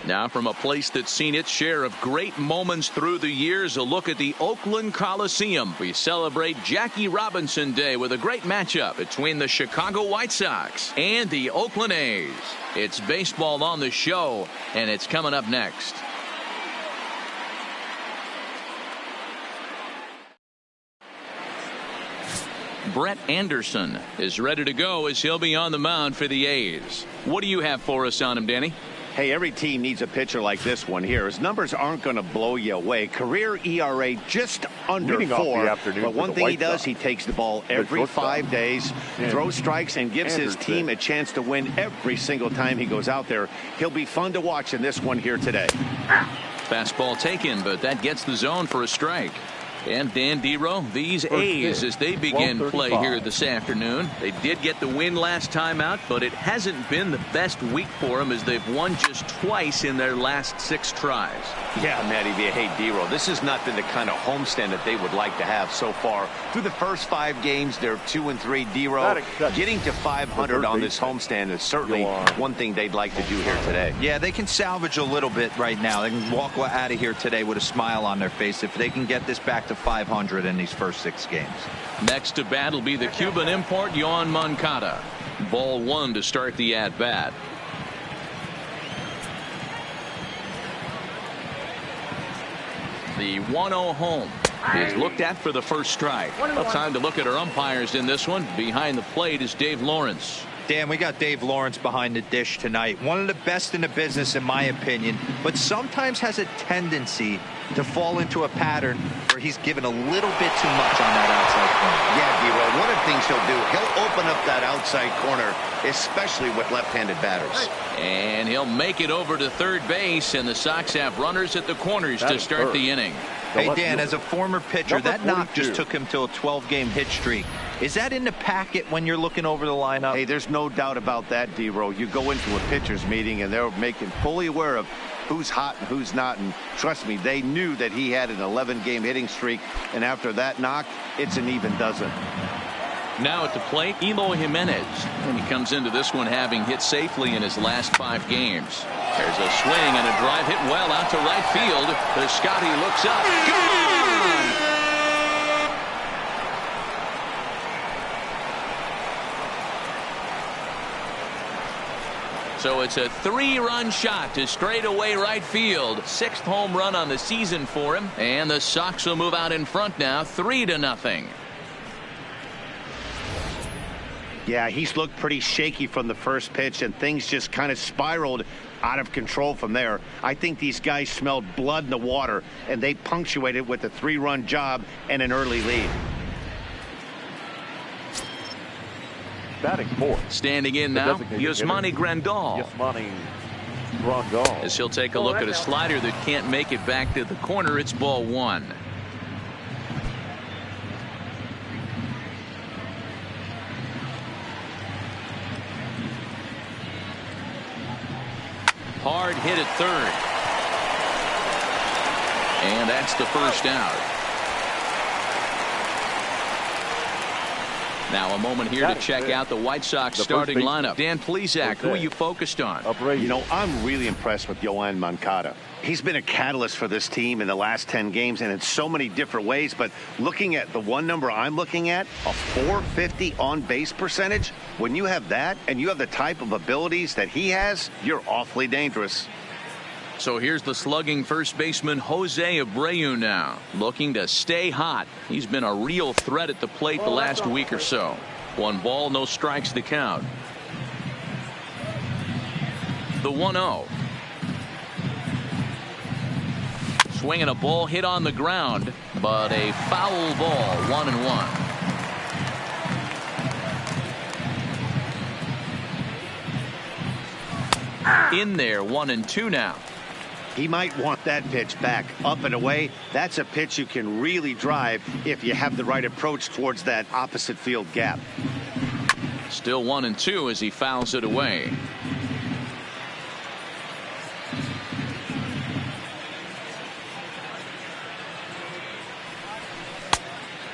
Now from a place that's seen its share of great moments through the years, a look at the Oakland Coliseum. We celebrate Jackie Robinson Day with a great matchup between the Chicago White Sox and the Oakland A's. It's baseball on the show, and it's coming up next. Brett Anderson is ready to go as he'll be on the mound for the A's. What do you have for us on him, Danny? Hey, every team needs a pitcher like this one here. His numbers aren't going to blow you away. Career ERA just under 4. But one thing he does, he takes the ball every 5 days, throws strikes, and gives his team a chance to win every single time he goes out there. He'll be fun to watch in this one here today. Fastball taken, but that gets the zone for a strike. And Dan Dero, these A's, as they begin play here this afternoon, they did get the win last time out, but it hasn't been the best week for them as they've won just twice in their last 6 tries. Yeah, Matty V. Hey, Dero, this has not been the kind of homestand that they would like to have so far. Through the first 5 games, they're 2-3. Dero, getting to 500 on this homestand is certainly one thing they'd like to do here today. Yeah, they can salvage a little bit right now. They can walk out of here today with a smile on their face if they can get this back to 500 in these first 6 games. Next to bat will be the Cuban import Yoan Moncada. Ball 1 to start the at bat. The 1-0 home is looked at for the first strike. Well, time to look at our umpires in this one. Behind the plate is Dave Lawrence. Dan, we got Dave Lawrence behind the dish tonight. One of the best in the business, in my opinion, but sometimes has a tendency to fall into a pattern where he's given a little bit too much on that outside corner. Yeah, D-Roy, one of the things he'll do, he'll open up that outside corner, especially with left-handed batters. And he'll make it over to third base, and the Sox have runners at the corners to start the inning. Hey, Dan, as a former pitcher, that knock just took him to a 12-game hit streak. Is that in the packet when you're looking over the lineup? Hey, there's no doubt about that, D-Roy. You go into a pitcher's meeting, and they're making fully aware of who's hot and who's not, and trust me, they knew that he had an 11-game hitting streak, and after that knock, it's an even dozen. Now at the plate, Eloy Jimenez, and he comes into this one having hit safely in his last 5 games. There's a swing and a drive hit well out to right field. Piscotty looks up. Gone! So it's a 3-run shot to straightaway right field. 6th home run on the season for him, and the Sox will move out in front now, 3-0. Yeah, he's looked pretty shaky from the first pitch, and things just kind of spiraled out of control from there. I think these guys smelled blood in the water, and they punctuated with a 3-run job and an early lead. Batting fourth. Standing in now, Yasmani Grandal. As he'll take a look at a slider that can't make it back to the corner. It's ball 1. Hard hit at third. And that's the first out. Now a moment here to check out the White Sox starting lineup. Dan Plesac, who are you focused on? You know, I'm really impressed with Yoan Moncada. He's been a catalyst for this team in the last 10 games and in so many different ways. But looking at the one number I'm looking at, a .450 on base percentage, when you have that and you have the type of abilities that he has, you're awfully dangerous. So here's the slugging first baseman Jose Abreu now, looking to stay hot. He's been a real threat at the plate the last week or so. 1 ball, no strikes to count. The 1-0. Swinging a ball hit on the ground, but a foul ball, 1-1. In there, 1-2 now. He might want that pitch back, up and away. That's a pitch you can really drive if you have the right approach towards that opposite field gap. Still 1-2 as he fouls it away.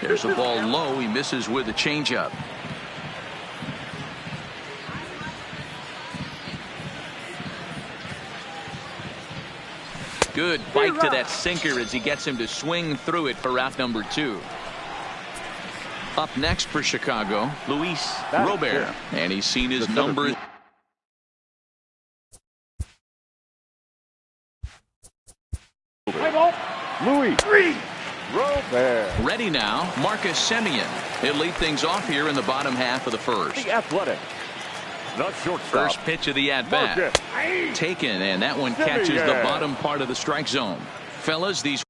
There's a ball low. He misses with a changeup. Good bite to that sinker as he gets him to swing through it for out number 2. Up next for Chicago, Luis Robert. And he's seen his number. Luis Robert. Ready now, Marcus Semien. He'll lead things off here in the bottom half of the first. The Athletic. The shortstop. First pitch of the at-bat. Taken, and that one catches the bottom part of the strike zone. Fellas, these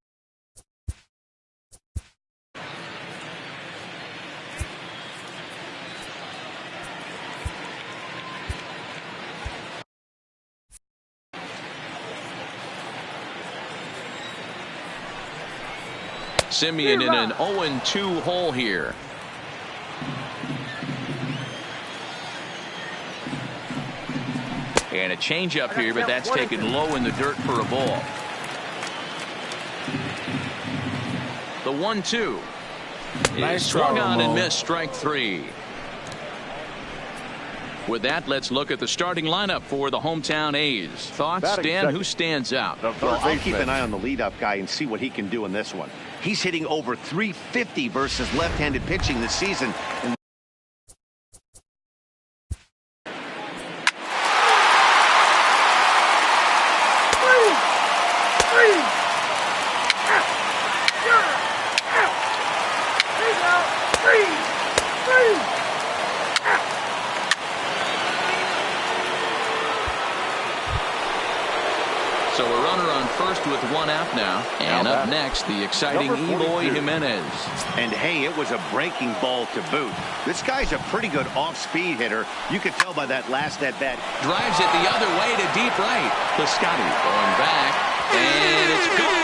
Semien in an 0-2 hole here. And a changeup here, but that's taken low in the dirt for a ball. The 1-2 is swung on and missed, strike 3. With that, let's look at the starting lineup for the hometown A's. Thoughts, Dan? Who stands out? Well, I'll keep an eye on the leadoff guy and see what he can do in this one. He's hitting over 350 versus left-handed pitching this season. And So a runner on first with 1 out now. And up next, the exciting Eloy Jimenez. And hey, it was a breaking ball to boot. This guy's a pretty good off-speed hitter. You could tell by that last at-bat. Drives it the other way to deep right. Piscotty going back, and it's gone.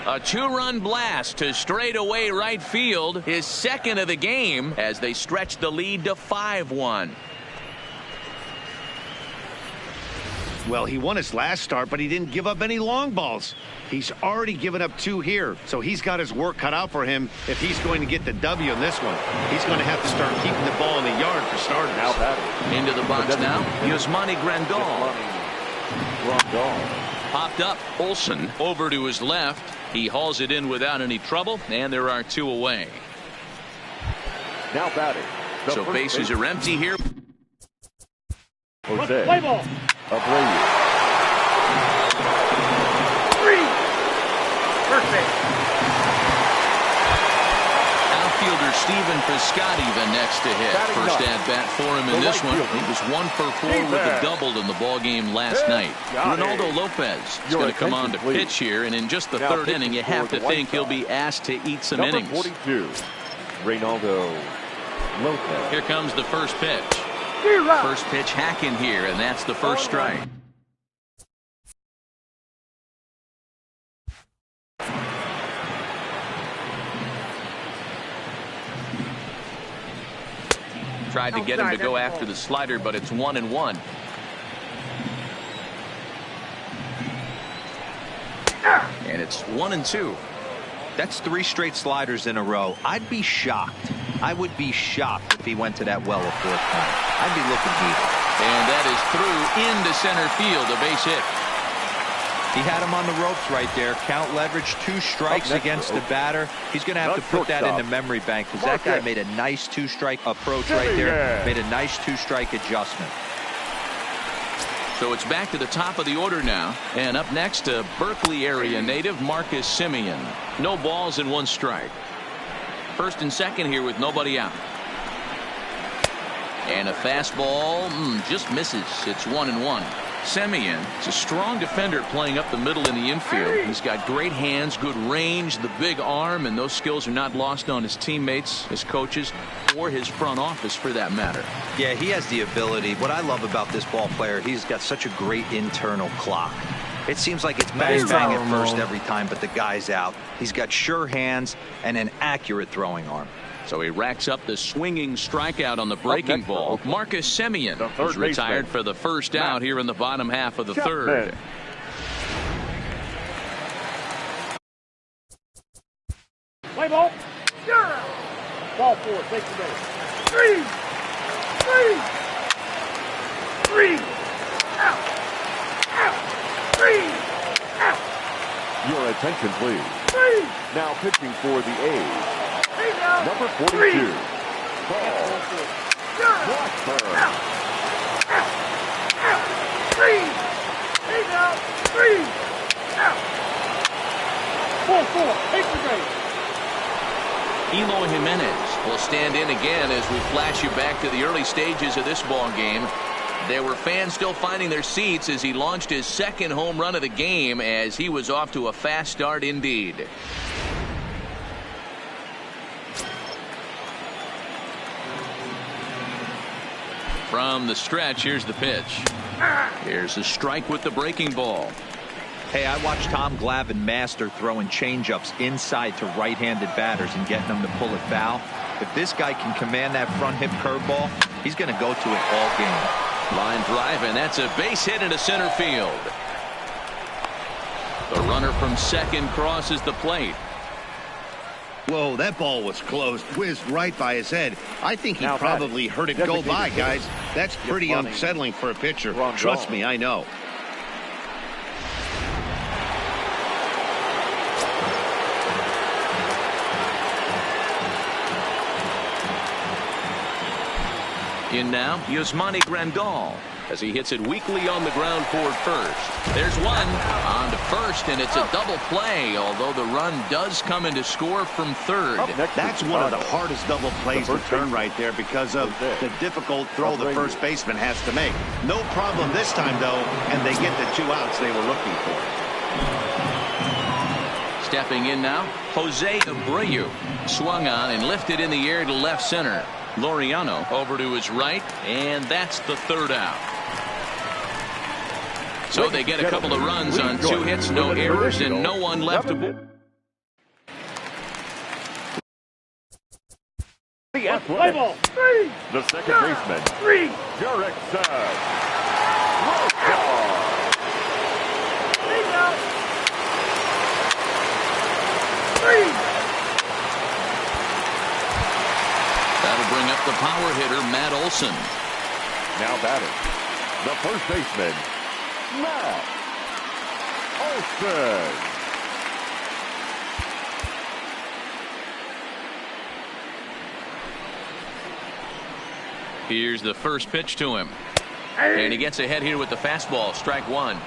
A 2-run blast to straightaway right field, his second of the game, as they stretch the lead to 5-1. Well, he won his last start, but he didn't give up any long balls. He's already given up 2 here, so he's got his work cut out for him if he's going to get the W in this one. He's going to have to start keeping the ball in the yard for starters. Into the box now, Yasmani Grandal. Popped up, Olsen over to his left. He hauls it in without any trouble, and there are 2 away. Now batting. So bases are empty here. Jose Abreu. Perfect. Outfielder Stephen Piscotty the next to hit. First at bat for him in this one. He was 1 for 4 with a double in the ball game last night. Ronaldo Lopez is going to come on to pitch here, and in just the 3rd inning, you have to think he'll be asked to eat some innings. 42, Ronaldo Lopez. Here comes the first pitch. First pitch hacking here, and that's the first strike. Tried to get him to go after the slider, but it's 1-1. And it's 1-2. That's 3 straight sliders in a row. I'd be shocked. I would be shocked if he went to that well a 4th time. I'd be looking deep. And that is through into center field, a base hit. He had him on the ropes right there. Count leverage, 2 strikes against the batter. He's going to have to put that in the memory bank, because that guy made a nice 2-strike approach right there. Made a nice 2-strike adjustment. So it's back to the top of the order now. And up next, a Berkeley area native, Marcus Semien. No balls and 1 strike. First and second here with nobody out. And a fastball just misses. It's 1-1. Semien is a strong defender playing up the middle in the infield. He's got great hands, good range, the big arm, and those skills are not lost on his teammates, his coaches, or his front office for that matter. Yeah, he has the ability. What I love about this ball player, he's got such a great internal clock. It seems like it's bang bang at first every time, but the guy's out. He's got sure hands and an accurate throwing arm. So he racks up the swinging strikeout on the breaking ball. Marcus Semien is retired for the first out here in the bottom half of the 3rd. Play ball. Ball 4. Take the base. Your attention, please. Now pitching for the A's, number 42, Paul Blackburn. 4-4, take the base. Eloy Jimenez will stand in again as we flash you back to the early stages of this ball game. There were fans still finding their seats as he launched his second home run of the game, as he was off to a fast start indeed. From the stretch, here's the pitch. Here's a strike with the breaking ball. Hey, I watched Tom Glavine master throwing changeups inside to right-handed batters and getting them to pull it foul. If this guy can command that front hip curveball, he's going to go to it all game. Line drive, and that's a base hit into center field. The runner from second crosses the plate. Whoa, that ball was close. Whizzed right by his head. I think he probably heard it go by, guys. That's pretty unsettling for a pitcher. Trust me, I know. In now, Yasmani Grandal as he hits it weakly on the ground toward first. There's one on to first, and it's a double play, although the run does come in to score from third. That's one of the hardest double plays to turn right there because of the difficult throw the first baseman has to make. No problem this time, though, and they get the 2 outs they were looking for. Stepping in now, Jose Abreu swung on and lifted in the air to left center. Laureano over to his right, and that's the third out. So they get a couple of runs on 2 hits, no errors, and no one left to boot. The second baseman, Jarek Saad. That'll bring up the power hitter, Matt Olson. Now batting, the first baseman, Matt Olson. Here's the first pitch to him. And he gets ahead here with the fastball, strike one.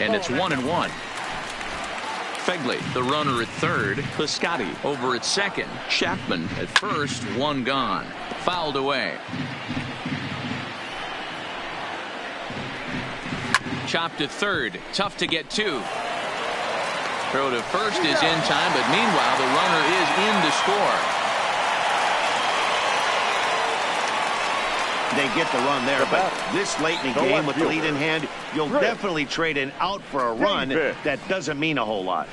And it's 1-1. Fegley, the runner at third. Piscotty over at second. Chapman at first. One gone. Fouled away. Chopped at third. Tough to get to. Throw to first is in time, but meanwhile the runner is in to score. They get the run there, but this late in the game with the lead in hand, you'll definitely trade an out for a run. That doesn't mean a whole lot.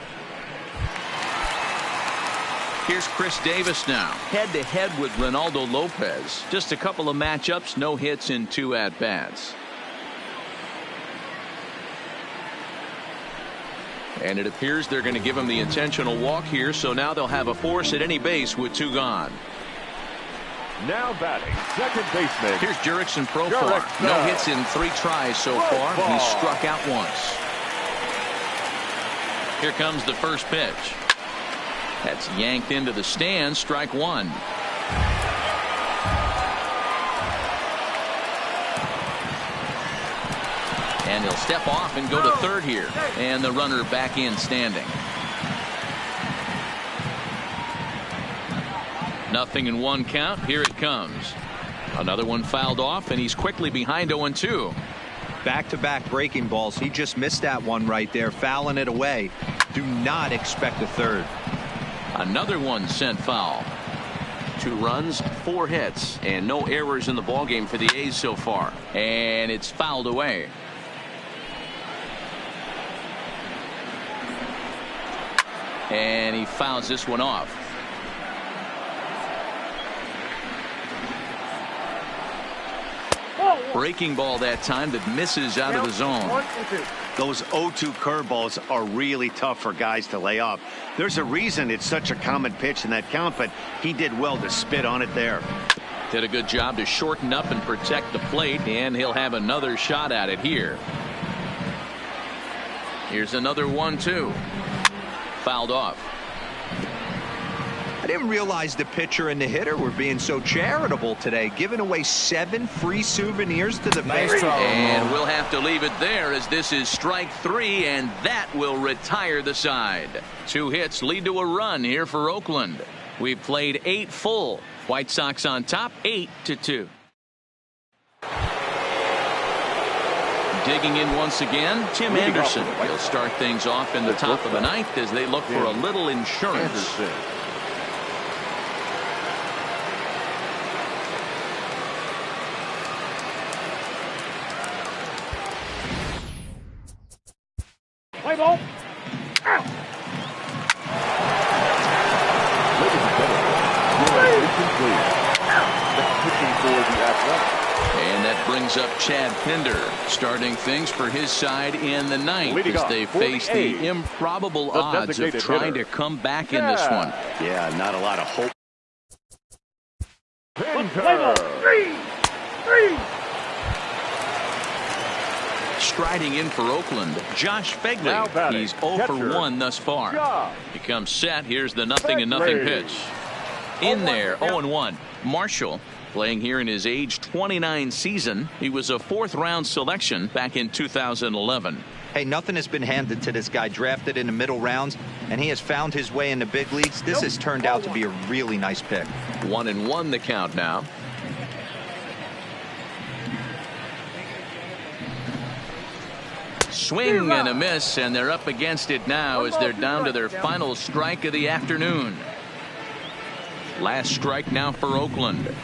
Here's Chris Davis now, head-to-head with Ronaldo Lopez. Just a couple of matchups, no hits in 2 at-bats. And it appears they're going to give him the intentional walk here, so now they'll have a force at any base with 2 gone. Now batting, second baseman. Here's Jurickson Profar. No hits in 3 tries so far. He's struck out once. Here comes the first pitch. That's yanked into the stands, strike one. And he'll step off and go to third here. And the runner back in standing. Nothing in 1 count. Here it comes. Another one fouled off, and he's quickly behind 0-2. Back-to-back breaking balls. He just missed that one right there, fouling it away. Do not expect a third. Another one sent foul. 2 runs, 4 hits, and no errors in the ballgame for the A's so far. And it's fouled away. And he fouls this one off. Breaking ball that time that misses out of the zone. Those 0-2 curveballs are really tough for guys to lay off. There's a reason it's such a common pitch in that count, but he did well to spit on it there. Did a good job to shorten up and protect the plate, and he'll have another shot at it here. Here's another 1-2. Fouled off. I didn't realize the pitcher and the hitter were being so charitable today, giving away 7 free souvenirs to the fans. And we'll have to leave it there as this is strike 3, and that will retire the side. 2 hits lead to a run here for Oakland. We played 8 full. White Sox on top 8-2. Digging in once again, Tim Anderson. He'll start things off in the top of the 9th as they look for a little insurance. Play ball. And that brings up Chad Pinder, starting things for his side in the 9th as they face the improbable odds of trying to come back in this one. Yeah, not a lot of hope. Striding in for Oakland, Josh Phegley. He's 0 for 1 thus far. He comes set. Here's the 0-0 pitch. In there, 0-1. Marshall, playing here in his age 29 season. He was a 4th-round selection back in 2011. Hey, nothing has been handed to this guy. Drafted in the middle rounds, and he has found his way in the big leagues. This has turned out to be a really nice pick. 1-1 the count now. Swing and a miss, and they're up against it now as they're down to their final strike of the afternoon. Last strike now for Oakland.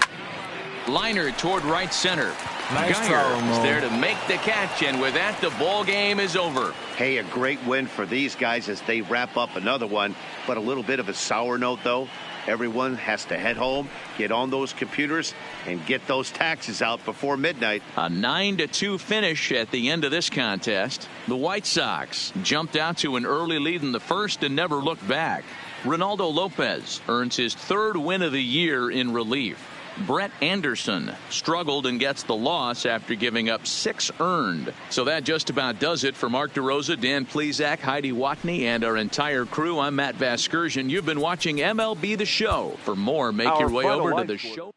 Liner toward right center. Geyer is there to make the catch, and with that, the ball game is over. Hey, a great win for these guys as they wrap up another one, but a little bit of a sour note, though. Everyone has to head home, get on those computers, and get those taxes out before midnight. A 9-2 finish at the end of this contest. The White Sox jumped out to an early lead in the first and never looked back. Ronaldo Lopez earns his 3rd win of the year in relief. Brett Anderson struggled and gets the loss after giving up 6 earned. So that just about does it for Mark DeRosa, Dan Plesac, Heidi Watney, and our entire crew. I'm Matt Vasgersian. You've been watching MLB The Show. For more, make your way over to the show.